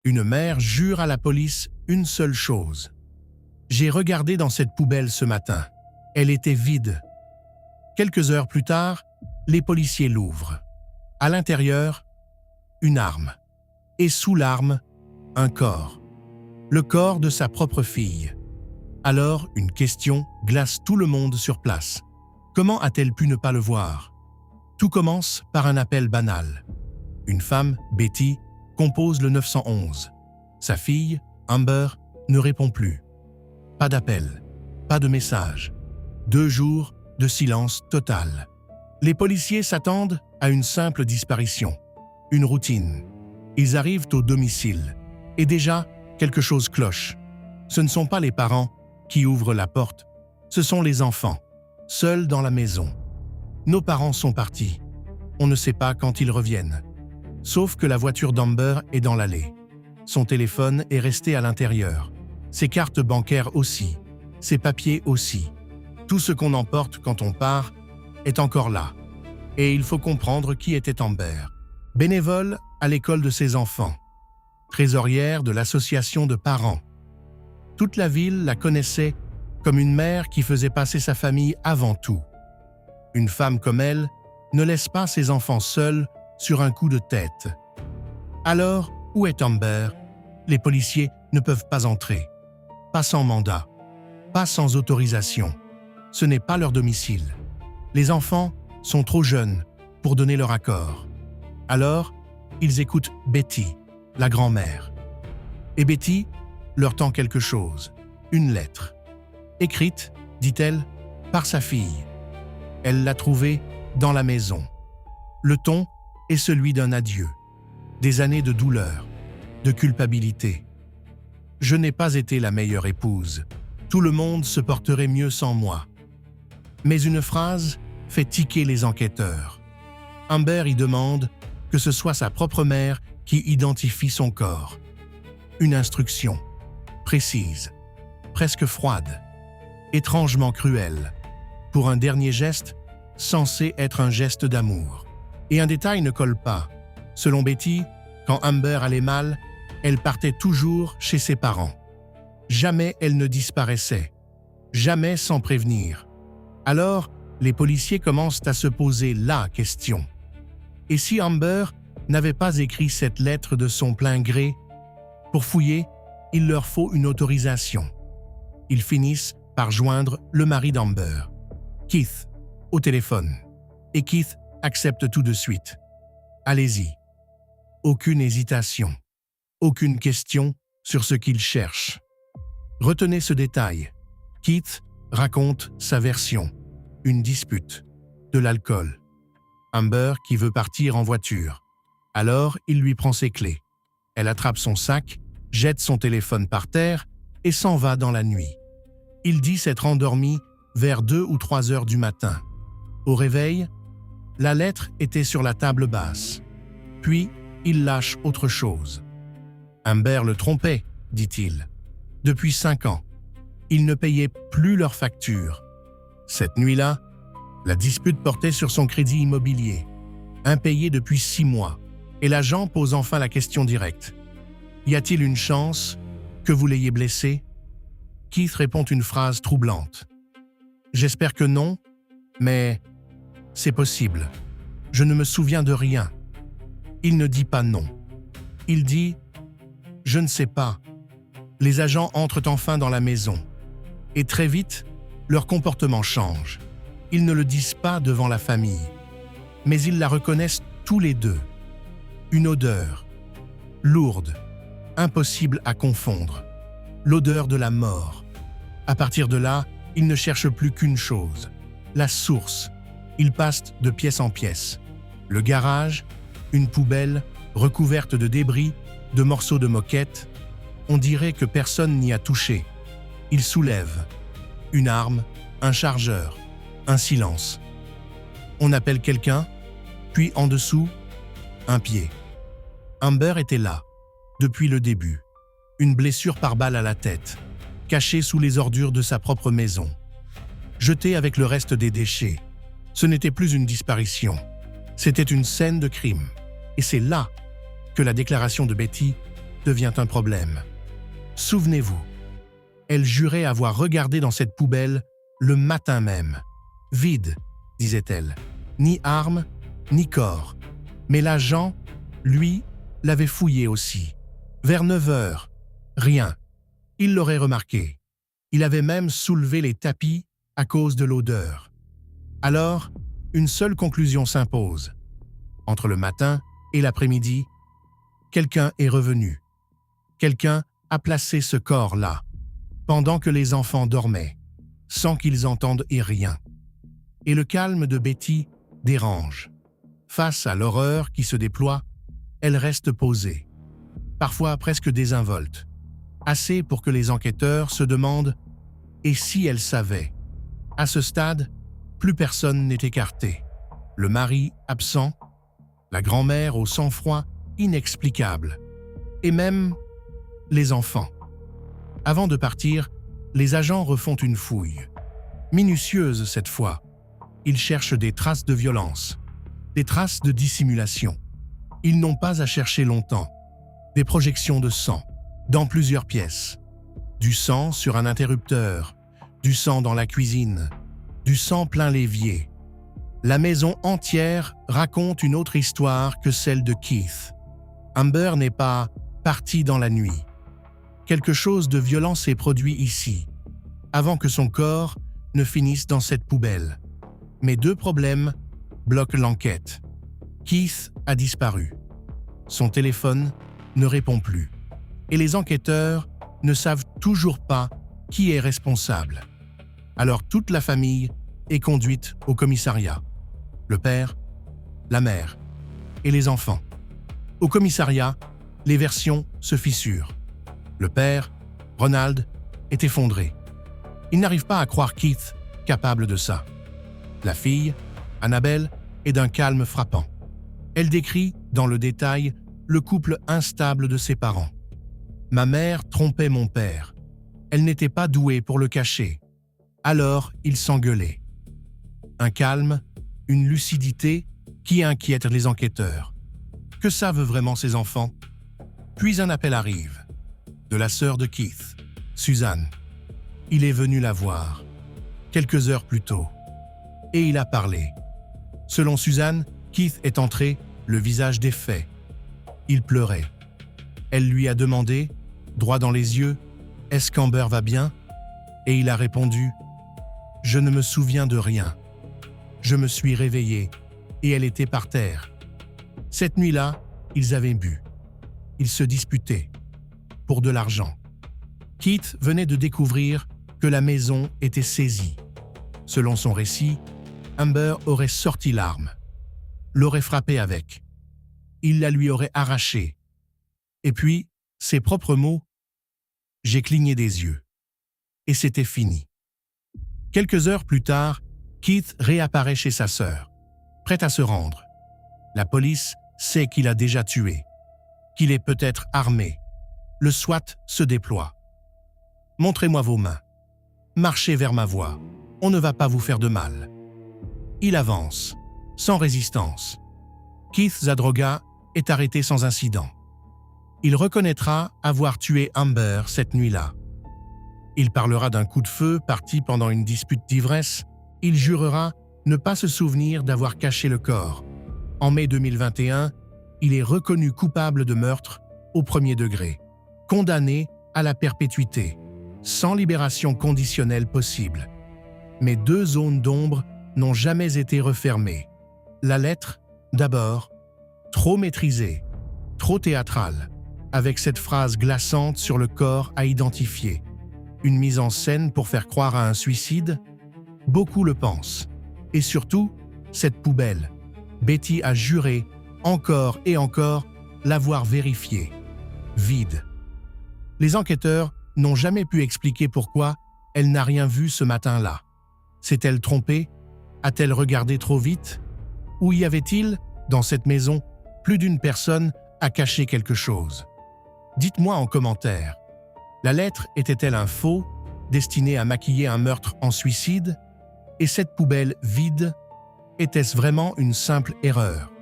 Une mère jure à la police une seule chose. J'ai regardé dans cette poubelle ce matin. Elle était vide. Quelques heures plus tard, les policiers l'ouvrent. À l'intérieur, une arme. Et sous l'arme, un corps. Le corps de sa propre fille. Alors, une question glace tout le monde sur place. Comment a-t-elle pu ne pas le voir? Tout commence par un appel banal. Une femme, Betty, compose le 911. Sa fille, Amber, ne répond plus. Pas d'appel, pas de message. 2 jours de silence total. Les policiers s'attendent à une simple disparition, une routine. Ils arrivent au domicile, et déjà, quelque chose cloche. Ce ne sont pas les parents qui ouvrent la porte, ce sont les enfants, seuls dans la maison. Nos parents sont partis. On ne sait pas quand ils reviennent. Sauf que la voiture d'Amber est dans l'allée. Son téléphone est resté à l'intérieur. Ses cartes bancaires aussi. Ses papiers aussi. Tout ce qu'on emporte quand on part est encore là. Et il faut comprendre qui était Amber. Bénévole à l'école de ses enfants. Trésorière de l'association de parents. Toute la ville la connaissait comme une mère qui faisait passer sa famille avant tout. Une femme comme elle ne laisse pas ses enfants seuls sur un coup de tête. Alors, où est Amber? Les policiers ne peuvent pas entrer. Pas sans mandat. Pas sans autorisation. Ce n'est pas leur domicile. Les enfants sont trop jeunes pour donner leur accord. Alors, ils écoutent Betty, la grand-mère. Et Betty leur tend quelque chose, une lettre. Écrite, dit-elle, par sa fille. Elle l'a trouvée dans la maison. Le ton est celui d'un adieu. Des années de douleur, de culpabilité. Je n'ai pas été la meilleure épouse. Tout le monde se porterait mieux sans moi. Mais une phrase fait tiquer les enquêteurs. Amber y demande que ce soit sa propre mère qui identifie son corps. Une instruction, précise, presque froide, étrangement cruelle, pour un dernier geste censé être un geste d'amour. Et un détail ne colle pas. Selon Betty, quand Amber allait mal, elle partait toujours chez ses parents. Jamais elle ne disparaissait, jamais sans prévenir. Alors, les policiers commencent à se poser la question. Et si Amber n'avait pas écrit cette lettre de son plein gré? Pour fouiller, il leur faut une autorisation. Ils finissent par joindre le mari d'Amber, Keith, au téléphone. Et Keith accepte tout de suite. Allez-y. Aucune hésitation. Aucune question sur ce qu'il cherche. Retenez ce détail. Keith raconte sa version. Une dispute. De l'alcool. Amber qui veut partir en voiture. Alors, il lui prend ses clés. Elle attrape son sac, jette son téléphone par terre et s'en va dans la nuit. Il dit s'être endormi vers 2 ou 3 heures du matin. Au réveil, la lettre était sur la table basse. Puis, il lâche autre chose. Amber le trompait, dit-il. Depuis 5 ans, ils ne payaient plus leurs factures. Cette nuit-là, la dispute portait sur son crédit immobilier, impayé depuis 6 mois, et l'agent pose enfin la question directe. Y a-t-il une chance que vous l'ayez blessé? Keith répond une phrase troublante. J'espère que non, mais c'est possible. Je ne me souviens de rien. Il ne dit pas non. Il dit « Je ne sais pas ». Les agents entrent enfin dans la maison. Et très vite, leur comportement change. Ils ne le disent pas devant la famille, mais ils la reconnaissent tous les deux. Une odeur, lourde, impossible à confondre. L'odeur de la mort. À partir de là, ils ne cherchent plus qu'une chose, la source. Ils passent de pièce en pièce. Le garage, une poubelle recouverte de débris, de morceaux de moquette. On dirait que personne n'y a touché. Ils soulèvent. Une arme, un chargeur, un silence. On appelle quelqu'un, puis en dessous, un pied. Amber était là, depuis le début. Une blessure par balle à la tête, cachée sous les ordures de sa propre maison. Jetée avec le reste des déchets. Ce n'était plus une disparition. C'était une scène de crime. Et c'est là que la déclaration de Betty devient un problème. Souvenez-vous, elle jurait avoir regardé dans cette poubelle le matin même. Vide, disait-elle. Ni arme, ni corps. Mais l'agent, lui, l'avait fouillé aussi. Vers 9 heures, rien. Il l'aurait remarqué. Il avait même soulevé les tapis à cause de l'odeur. Alors, une seule conclusion s'impose. Entre le matin et l'après-midi, quelqu'un est revenu. Quelqu'un a placé ce corps-là, pendant que les enfants dormaient, sans qu'ils entendent et rien. Et le calme de Betty dérange. Face à l'horreur qui se déploie, elle reste posée, parfois presque désinvolte, assez pour que les enquêteurs se demandent « et si elle savait ?» À ce stade, plus personne n'est écarté. Le mari absent, la grand-mère au sang-froid inexplicable, et même les enfants. Avant de partir, les agents refont une fouille. Minutieuse cette fois. Ils cherchent des traces de violence, des traces de dissimulation. Ils n'ont pas à chercher longtemps. Des projections de sang, dans plusieurs pièces. Du sang sur un interrupteur, du sang dans la cuisine, du sang plein l'évier. La maison entière raconte une autre histoire que celle de Keith. Amber n'est pas partie dans la nuit. Quelque chose de violent s'est produit ici, avant que son corps ne finisse dans cette poubelle. Mais 2 problèmes bloquent l'enquête. Keith a disparu. Son téléphone ne répond plus. Et les enquêteurs ne savent toujours pas qui est responsable. Alors toute la famille est conduite au commissariat. Le père, la mère et les enfants. Au commissariat, les versions se fissurent. Le père, Ronald, est effondré. Il n'arrive pas à croire Keith capable de ça. La fille, Annabelle, est d'un calme frappant. Elle décrit, dans le détail, le couple instable de ses parents. « Ma mère trompait mon père. Elle n'était pas douée pour le cacher. Alors, ils s'engueulaient. » Un calme, une lucidité qui inquiète les enquêteurs. Que savent vraiment ces enfants? Puis un appel arrive. De la sœur de Keith, Suzanne. Il est venu la voir, quelques heures plus tôt. Et il a parlé. Selon Suzanne, Keith est entré, le visage défait. Il pleurait. Elle lui a demandé, droit dans les yeux, « Est-ce qu'Amber va bien ?» Et il a répondu, « Je ne me souviens de rien. Je me suis réveillé et elle était par terre. » Cette nuit-là, ils avaient bu. Ils se disputaient. Pour de l'argent. Keith venait de découvrir que la maison était saisie. Selon son récit, Amber aurait sorti l'arme, l'aurait frappé avec. Il la lui aurait arrachée. Et puis, ses propres mots, « J'ai cligné des yeux. » Et c'était fini. Quelques heures plus tard, Keith réapparaît chez sa sœur, prêt à se rendre. La police sait qu'il a déjà tué, qu'il est peut-être armé. Le SWAT se déploie. « Montrez-moi vos mains. Marchez vers ma voie. On ne va pas vous faire de mal. » Il avance, sans résistance. Keith Zadroga est arrêté sans incident. Il reconnaîtra avoir tué Amber cette nuit-là. Il parlera d'un coup de feu parti pendant une dispute d'ivresse. Il jurera ne pas se souvenir d'avoir caché le corps. En mai 2021, il est reconnu coupable de meurtre au 1er degré, condamné à la perpétuité, sans libération conditionnelle possible. Mais 2 zones d'ombre n'ont jamais été refermées. La lettre, d'abord, trop maîtrisée, trop théâtrale, avec cette phrase glaçante sur le corps à identifier. Une mise en scène pour faire croire à un suicide? Beaucoup le pensent. Et surtout, cette poubelle. Betty a juré, encore et encore, l'avoir vérifiée. Vide. Les enquêteurs n'ont jamais pu expliquer pourquoi elle n'a rien vu ce matin-là. S'est-elle trompée? A-t-elle regardé trop vite? Ou y avait-il, dans cette maison, plus d'une personne à cacher quelque chose? Dites-moi en commentaire. La lettre était-elle un faux, destiné à maquiller un meurtre en suicide? Et cette poubelle vide, était-ce vraiment une simple erreur?